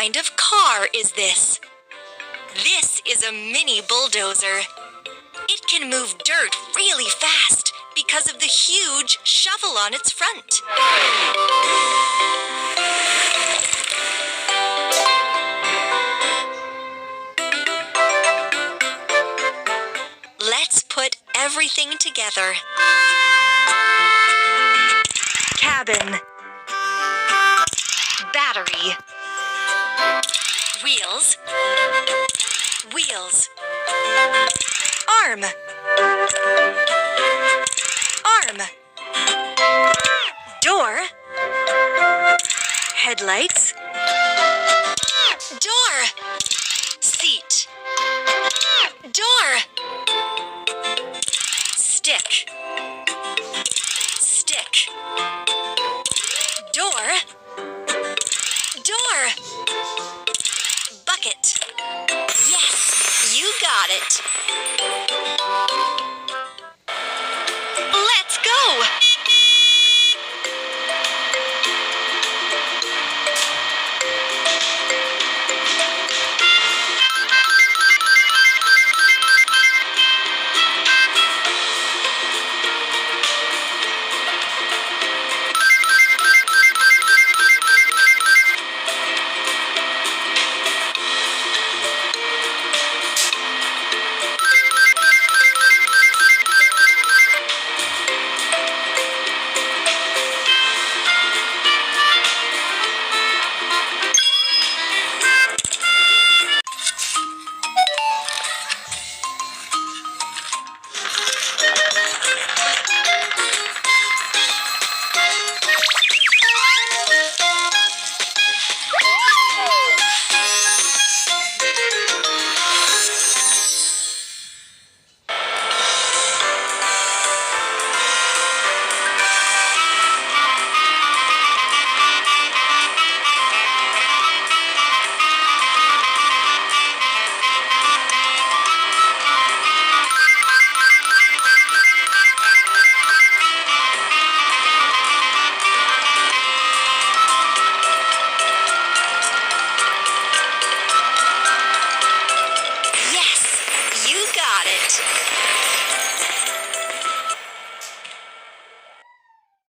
kind of car is this? This is a mini bulldozer. It can move dirt really fast because of the huge shovel on its front. Let's put everything together. Cabin. Battery. Wheels. Wheels. Arm. Arm. Door. Headlights. Door. Seat. Door. Stick. Stick. Door. Door.